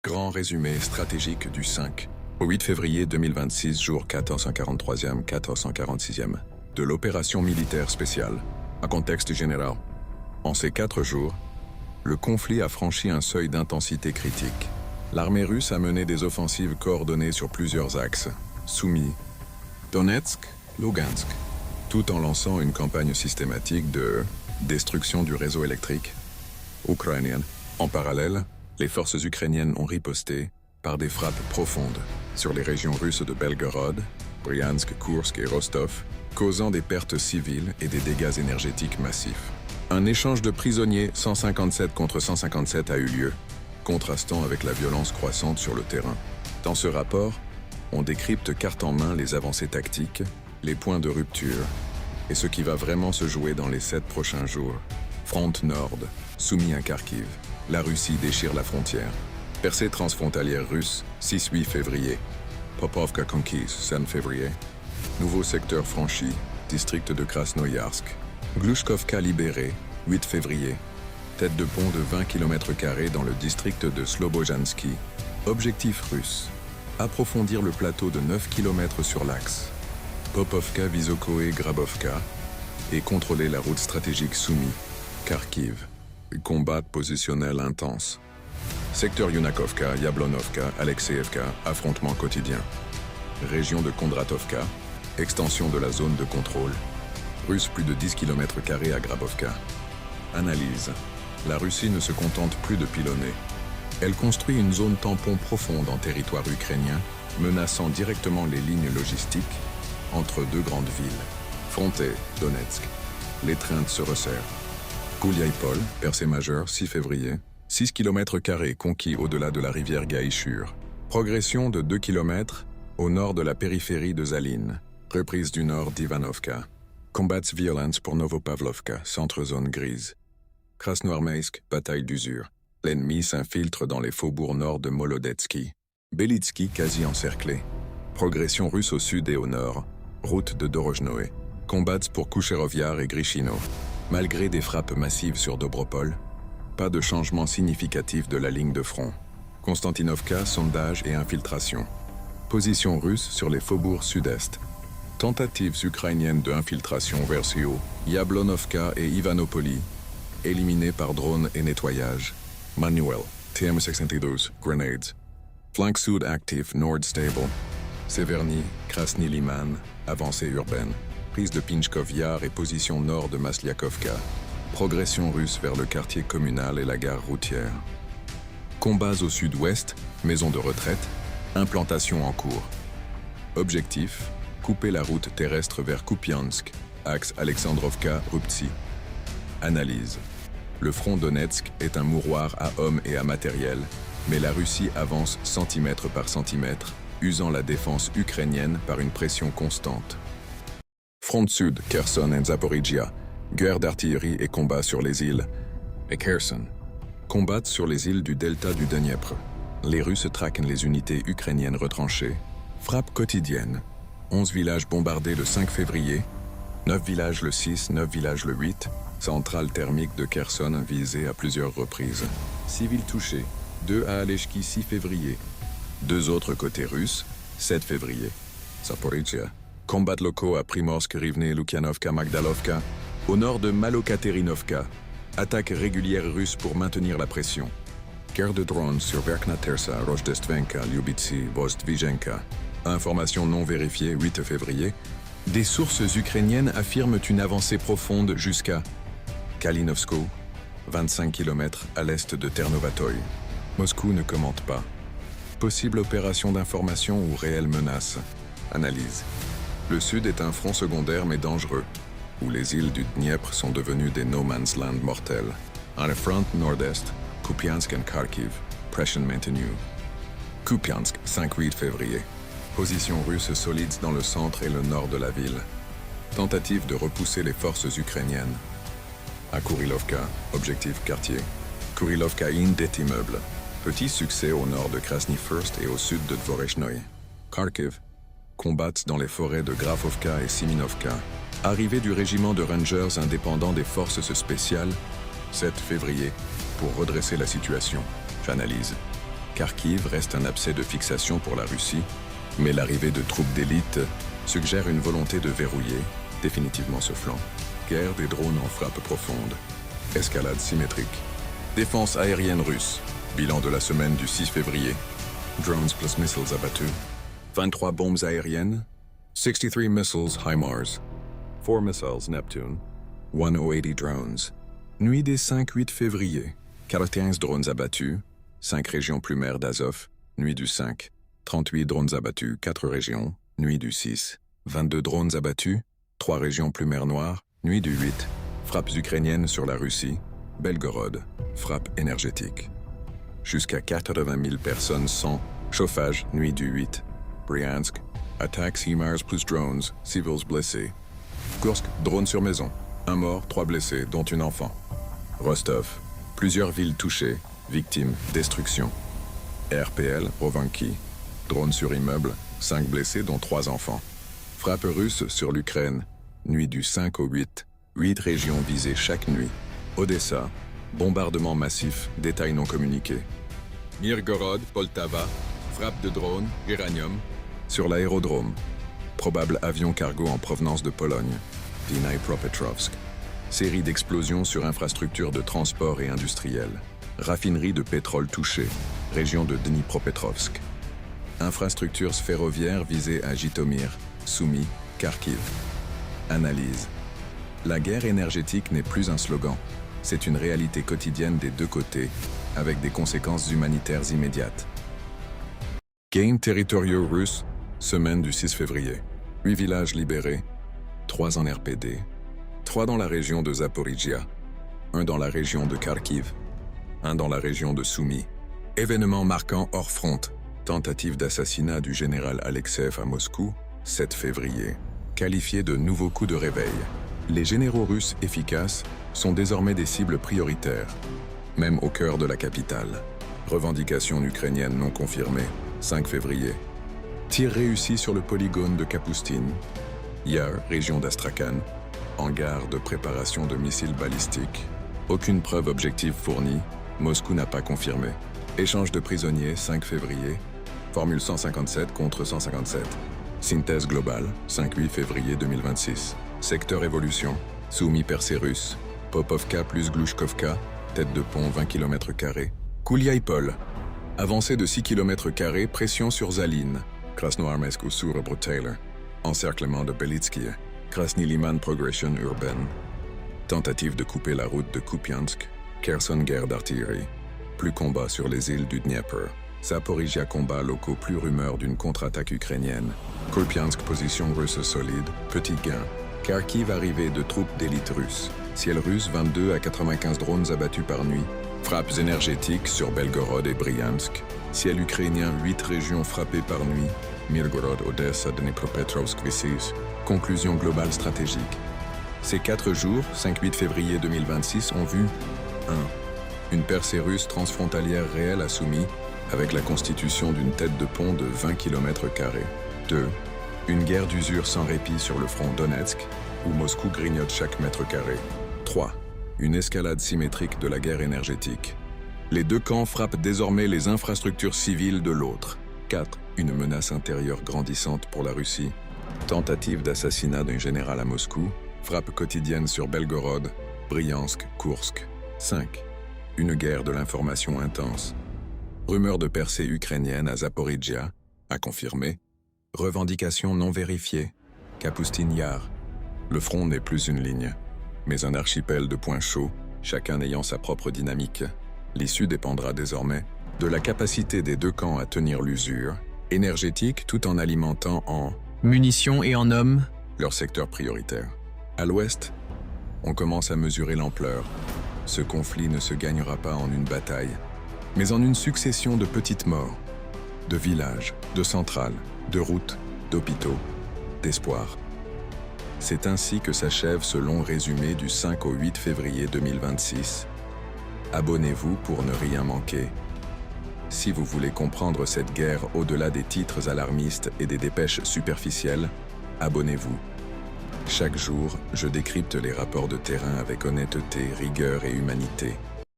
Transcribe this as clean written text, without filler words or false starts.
Grand résumé stratégique du 5 au 8 février 2026, jour 1443e, 1446e, de l'opération militaire spéciale. Un contexte général. En ces 4 jours, le conflit a franchi un seuil d'intensité critique. L'armée russe a mené des offensives coordonnées sur plusieurs axes. Soumis, Donetsk, Lugansk, tout en lançant une campagne systématique de destruction du réseau électrique ukrainien. En parallèle, les forces ukrainiennes ont riposté par des frappes profondes sur les régions russes de Belgorod, Bryansk, Koursk et Rostov, causant des pertes civiles et des dégâts énergétiques massifs. Un échange de prisonniers 157 contre 157 a eu lieu, contrastant avec la violence croissante sur le terrain. Dans ce rapport, on décrypte carte en main les avancées tactiques, les points de rupture et ce qui va vraiment se jouer dans les 7 prochains jours. Front Nord, soumis à Kharkiv. La Russie déchire la frontière. Percée transfrontalière russe, 6-8 février. Popovka conquise, 5 février. Nouveau secteur franchi, district de Krasnoyarsk. Glushkovka libérée, 8 février. Tête de pont de 20 km² dans le district de Slobojansky. Objectif russe. Approfondir le plateau de 9 km sur l'axe. Popovka, Visokoe, Grabovka. Et contrôler la route stratégique soumise, Kharkiv. Combat positionnel intense. Secteur Yunakovka, Yablonovka, Alexeevka, affrontement quotidien. Région de Kondratovka, extension de la zone de contrôle. Russe plus de 10 km² à Grabovka. Analyse. La Russie ne se contente plus de pilonner. Elle construit une zone tampon profonde en territoire ukrainien, menaçant directement les lignes logistiques entre 2 grandes villes. Fronté, Donetsk. L'étreinte se resserre. Gouliaïpol, percée majeure, 6 février. 6 km² conquis au-delà de la rivière Gaïchur. Progression de 2 km au nord de la périphérie de Zaline. Reprise du nord d'Ivanovka. Combats violence pour Novopavlovka, centre-zone grise. Krasnoarmeysk, bataille d'usure. L'ennemi s'infiltre dans les faubourgs nord de Molodetsky. Belitsky quasi encerclé. Progression russe au sud et au nord. Route de Dorojnoe. Combats pour Koucherovyar et Grishino. Malgré des frappes massives sur Dobropol, pas de changement significatif de la ligne de front. Konstantinovka, sondage et infiltration. Position russe sur les faubourgs sud-est. Tentatives ukrainiennes de infiltration vers Sio, Yablonovka et Ivanopoli, éliminées par drone et nettoyage. Manuel, TM-62, grenades. Flank sud actif, nord stable. Severny, Krasny Liman, avancée urbaine. Prise de Pinchkov Yar et position nord de Masliakovka. Progression russe vers le quartier communal et la gare routière. Combats au sud-ouest, maison de retraite, implantation en cours. Objectif, couper la route terrestre vers Kupiansk, axe Alexandrovka-Ruptsi. Analyse. Le front Donetsk est un mouroir à hommes et à matériel, mais la Russie avance centimètre par centimètre, usant la défense ukrainienne par une pression constante. Front sud, Kherson et Zaporizhia. Guerre d'artillerie et combats sur les îles. Et Kherson. Combattent sur les îles du delta du Dniepr. Les Russes traquent les unités ukrainiennes retranchées. Frappe quotidienne. 11 villages bombardés le 5 février. 9 villages le 6, 9 villages le 8. Centrale thermique de Kherson visée à plusieurs reprises. Civils touchés. 2 à Aleshki 6 février. 2 autres côtés russes, 7 février. Zaporizhia. Combats locaux à Primorsk, Rivne, Lukianovka, Magdalovka. Au nord de Malokaterinovka. Attaque régulière russe pour maintenir la pression. Guerre de drones sur Verkna-Tersa, Rojdestvenka, Lyubitsy, Vostvijenka. Information non vérifiée, 8 février. Des sources ukrainiennes affirment une avancée profonde jusqu'à Kalinovsko, 25 km à l'est de Ternovatoï. Moscou ne commente pas. Possible opération d'information ou réelle menace. Analyse. Le sud est un front secondaire mais dangereux, où les îles du Dniepr sont devenues des no man's land mortels. On le front nord-est, Kupiansk et Kharkiv, pression maintenue. Kupiansk, 5-8 février. Position russe solide dans le centre et le nord de la ville. Tentative de repousser les forces ukrainiennes. À Kurilovka, objectif quartier. Kurilovka in det immeuble. Petit succès au nord de Krasny First et au sud de Dvorechnoï. Kharkiv. Combattent dans les forêts de Grafovka et Siminovka. Arrivée du régiment de Rangers indépendant des forces spéciales, 7 février, pour redresser la situation. J'analyse. Kharkiv reste un abcès de fixation pour la Russie, mais l'arrivée de troupes d'élite suggère une volonté de verrouiller définitivement ce flanc. Guerre des drones en frappe profonde. Escalade symétrique. Défense aérienne russe. Bilan de la semaine du 6 février. Drones plus missiles abattus. 23 bombes aériennes. 63 missiles HIMARS. 4 missiles Neptune. 180 drones. Nuit des 5-8 février. 45 drones abattus. 5 régions plumaires d'Azov. Nuit du 5. 38 drones abattus. 4 régions. Nuit du 6. 22 drones abattus. 3 régions plumaires noires. Nuit du 8. Frappes ukrainiennes sur la Russie. Belgorod. Frappe énergétique. Jusqu'à 80 000 personnes sans chauffage. Nuit du 8. Bryansk. Attaques HIMARS plus drones. Civils blessés. Kursk. Drone sur maison. 1 mort, 3 blessés, dont une enfant. Rostov. Plusieurs villes touchées. Victimes. Destruction. RPL. Rovanki. Drone sur immeuble. 5 blessés, dont 3 enfants. Frappe russe sur l'Ukraine. Nuit du 5 au 8. 8 régions visées chaque nuit. Odessa. Bombardement massif. Détails non communiqués. Mirgorod, Poltava. Frappe de drone. Uranium. Sur l'aérodrome. Probable avion cargo en provenance de Pologne. Dnipropetrovsk. Série d'explosions sur infrastructures de transport et industrielles. Raffinerie de pétrole touchée. Région de Dnipropetrovsk. Infrastructures ferroviaires visées à Jitomir, Soumy, Kharkiv. Analyse. La guerre énergétique n'est plus un slogan. C'est une réalité quotidienne des deux côtés, avec des conséquences humanitaires immédiates. Gains territoriaux russes, semaine du 6 février. 8 villages libérés, 3 en RPD, 3 dans la région de Zaporizhia, 1 dans la région de Kharkiv, 1 dans la région de Soumy. Événements marquants hors front. Tentative d'assassinat du général Alexeev à Moscou, 7 février. Qualifié de nouveau coup de réveil. Les généraux russes efficaces sont désormais des cibles prioritaires, même au cœur de la capitale. Revendication ukrainienne non confirmée, 5 février. Tir réussi sur le polygone de Kapustine. Yar, région d'Astrakhan. Hangar de préparation de missiles balistiques. Aucune preuve objective fournie. Moscou n'a pas confirmé. Échange de prisonniers, 5 février. Formule 157 contre 157. Synthèse globale, 5-8 février 2026. Secteur évolution. Soumy percée russe. Popovka plus Glushkovka. Tête de pont 20 km². Kouliaïpol. Avancée de 6 km², pression sur Zaline. Krasnoarmeysk ou Surebro-Taylor. Encerclement de Belitsky. Krasny Liman progression urbaine. Tentative de couper la route de Kupiansk. Kherson guerre d'artillerie. Plus combat sur les îles du Dnieper. Zaporizhia combat locaux plus rumeurs d'une contre-attaque ukrainienne. Kupiansk position russe solide. Petit gain. Kharkiv arrivée de troupes d'élite russes. Ciel russe 22 à 95 drones abattus par nuit. Frappes énergétiques sur Belgorod et Bryansk. Ciel ukrainien 8 régions frappées par nuit. Mirgorod, Odessa, Dnipropetrovsk, Vysis. Conclusion globale stratégique. Ces 4 jours, 5-8 février 2026, ont vu 1. Une percée russe transfrontalière réelle à Soumy, avec la constitution d'une tête de pont de 20 km². 2. Une guerre d'usure sans répit sur le front Donetsk, où Moscou grignote chaque mètre carré. 3. Une escalade symétrique de la guerre énergétique. Les deux camps frappent désormais les infrastructures civiles de l'autre. 4. Une menace intérieure grandissante pour la Russie. Tentative d'assassinat d'un général à Moscou. Frappe quotidienne sur Belgorod, Bryansk, Kursk. 5. Une guerre de l'information intense. Rumeur de percée ukrainienne à Zaporizhia, à confirmer. Revendication non vérifiée. Kapustine Yar. Le front n'est plus une ligne, mais un archipel de points chauds, chacun ayant sa propre dynamique. L'issue dépendra désormais de la capacité des deux camps à tenir l'usure, énergétique tout en alimentant en munitions et en hommes leur secteur prioritaire. À l'ouest, on commence à mesurer l'ampleur. Ce conflit ne se gagnera pas en une bataille, mais en une succession de petites morts, de villages, de centrales, de routes, d'hôpitaux, d'espoir. C'est ainsi que s'achève ce long résumé du 5 au 8 février 2026. Abonnez-vous pour ne rien manquer. Si vous voulez comprendre cette guerre au-delà des titres alarmistes et des dépêches superficielles, abonnez-vous. Chaque jour, je décrypte les rapports de terrain avec honnêteté, rigueur et humanité.